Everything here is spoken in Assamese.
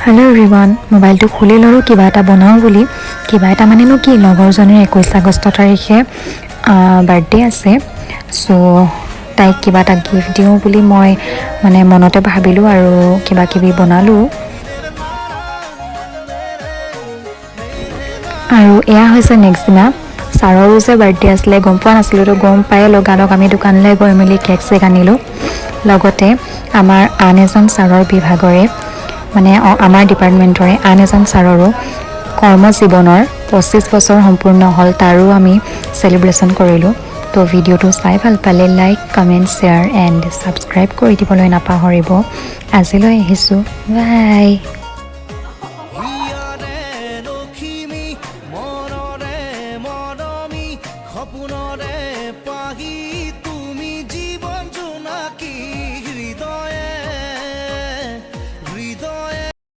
হেল্ল' এভৰিৱান, মোবাইলটো খুলি ল'লোঁ কিবা এটা বনাওঁ বুলি। কিবা এটা মানেনো কি, লগৰজনীৰ 21 আগষ্ট তাৰিখে বাৰ্থডে আছে। চ' তাইক কিবা এটা গিফ্ট দিওঁ বুলি মই মনতে ভাবিলোঁ আৰু কিবা কিবি বনালোঁ। আৰু এয়া হৈছে নেক্সট দিনা ছাৰৰো যে বাৰ্থডে আছিলে, গম পোৱা নাছিলোঁ। তো গম পায়ে লগালগ আমি দোকানলৈ গৈ মেলি কেক চেক আনিলোঁ। লগতে আমাৰ আন এজন ছাৰৰ বিভাগৰে আমাৰ ডিপাৰ্টমেণ্টৰে আন এজন ছাৰৰো কৰ্মজীৱনৰ 25 বছৰ সম্পূৰ্ণ হ'ল, তাৰো আমি চেলিব্ৰেশ্যন কৰিলোঁ। তো ভিডিঅ'টো চাই ভাল পালে like, comment, share and subscribe কৰি দিবলৈ নাপাহৰিব। আজিলৈ আহিছোঁ, বাই।